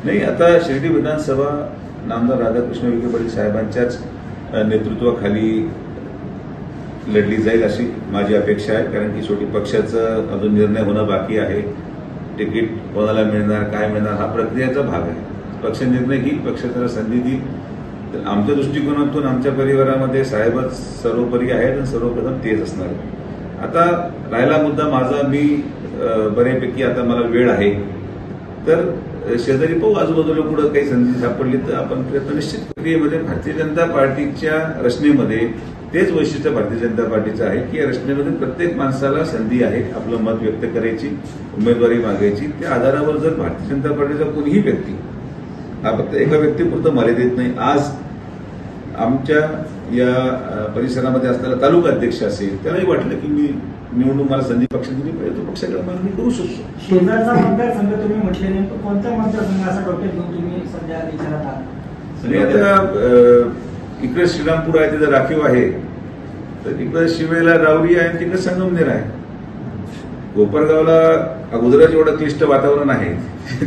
नाही, आता शिर्डी विधानसभा नामदार राधाकृष्ण विखे पाटील साहेबांच्याच नेतृत्वाखाली लढली जाईल अशी माझी अपेक्षा आहे. कारण की शेवटी पक्षाचं अजून निर्णय होणं बाकी आहे. तिकीट कोणाला मिळणार, काय मिळणार हा प्रक्रियेचा भाग आहे. पक्ष निर्णय घेईल, पक्ष त्याला संधी देईल. तर आमच्या दृष्टिकोनातून आमच्या परिवारामध्ये साहेबच सर्वोपरी आहेत आणि सर्वप्रथम तेच असणार आहे. आता राहिला मुद्दा माझा, मी बऱ्यापैकी आता मला वेळ आहे, तर शेजारी पाहू आजूबाजूला कुठं काही संधी सापडली तर आपण प्रयत्न निश्चित प्रक्रियेमध्ये भारतीय जनता पार्टीच्या रचनेमध्ये तेच वैशिष्ट्य भारतीय जनता पार्टीचं आहे की या रचनेमध्ये प्रत्येक माणसाला संधी आहे आपलं मत व्यक्त करायची, उमेदवारी मागायची. त्या आधारावर जर भारतीय जनता पार्टीचा कोणीही व्यक्ती हा फक्त एका व्यक्तीपुरतं मर्यादित नाही, आज आमच्या या परिसरामध्ये असलेला तालुका अध्यक्ष असेल त्यालाही वाटलं की मी निवडून मला संधी पक्ष दिली पाहिजे, तो पक्षाकडे मागणी करू शकतो. शेजारचा मतदारसंघ तुम्ही म्हटले नाही, कोणता मतदारसंघ असा डोक्यात घेऊन तुम्ही सध्या विचारात आहात? आणि आता इकडे श्रीरामपूर आहे, तिथं राखीव आहे, तर इकडे शिवेला रावरी आहे, तिकडे संगमनेर आहे. कोपरगावला अगोदरच एवढं क्लिष्ट वातावरण आहे,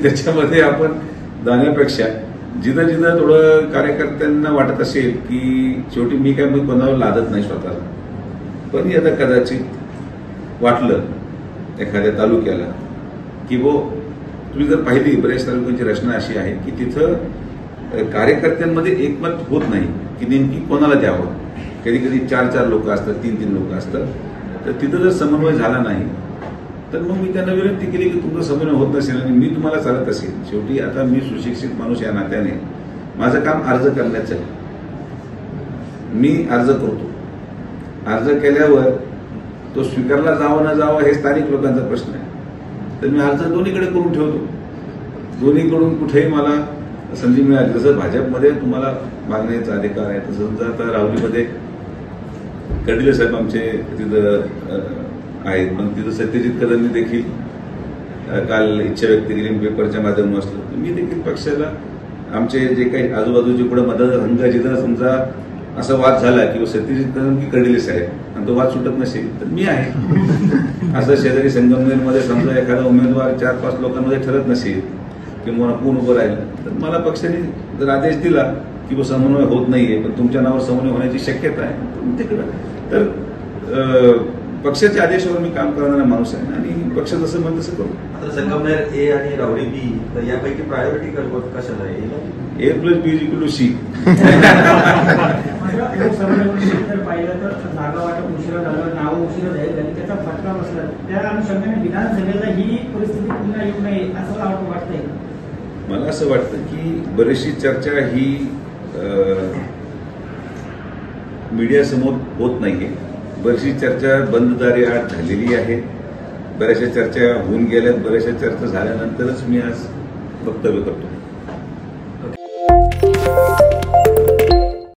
त्याच्यामध्ये आपण जाण्यापेक्षा जिथं जिथं थोडं कार्यकर्त्यांना वाटत असेल की शेवटी मी काय कोणावर लादत नाही स्वतःला, पण आता कदाचित वाटलं एखाद्या तालुक्याला की तुम्ही जर पाहिली बऱ्याच तालुक्यांची रचना अशी आहे की तिथं कार्यकर्त्यांमध्ये एकमत होत नाही की नेमकी कोणाला द्यावं. कधी कधी 4-4 लोक असतात, 3-3 लोक असतात. तर तिथं जर समन्वय झाला नाही तर मग मी त्यांना विनंती केली की तुमचा समन्वय होत नसेल आणि मी तुम्हाला चालत असेल. शेवटी आता मी सुशिक्षित माणूस या नात्याने माझं काम अर्ज करण्याचं आहे. मी अर्ज करतो, अर्ज केल्यावर तो स्वीकारला जावा न जावा हे स्थानिक लोकांचा प्रश्न आहे. तर मी अर्ज दोन्हीकडे करून ठेवतो, दोन्हीकडून कुठेही मला संधी मिळाली. जसं भाजपमध्ये तुम्हाला मागण्याचा अधिकार आहे, तसं समजा आता राहुरीमध्ये कर्डिले साहेब आमचे तिथं आहेत, मग तिथं सत्यजित कदमनी देखील काल इच्छा व्यक्त केली पेपरच्या माध्यमातून असलं. मी देखील पक्षाला आमचे जे काही आजूबाजूचे पुढे मतदारसंघ जिथं समजा असा वाद झाला की सत्यजित कदम की कर्डिले साहेब आणि तो वाद सुटत नसेल तर मी आहे. असं शेजारी संगमनेरमध्ये समजा एखादा उमेदवार 4-5 लोकांमध्ये ठरत नसेल किंवा कोण उभं राहिलं तर मला पक्षाने जर आदेश दिला की समन्वय होत नाहीये पण तुमच्या नावावर समन्वय होण्याची शक्यता आहे तिकडं, तर पक्षाच्या आदेशावर मी काम करणारा माणूस आहे आणि पक्ष जसं म्हणत तसं करू. आता संगमनेर ए आणि राहुरी बी, तर यापैकी प्रायोरिटी कशाला आहे? A+B=C. जर पाहिलं तर जागा वाटप उशिरा झालं, नाव उशिरा झाली, त्याचा फटका बसला. त्या अनुषंगाने विधानसभेला ही परिस्थिती पुन्हा येऊ नये असं वाटतंय. मला असं वाटतं की बरीचशी चर्चा ही मीडियासमोर होत नाहीये. बरीचशी चर्चा बंद दारी-आड झालेली आहे. बऱ्याचशा चर्चा होऊन गेल्यात, बऱ्याचशा चर्चा झाल्यानंतरच मी आज वक्तव्य करतो.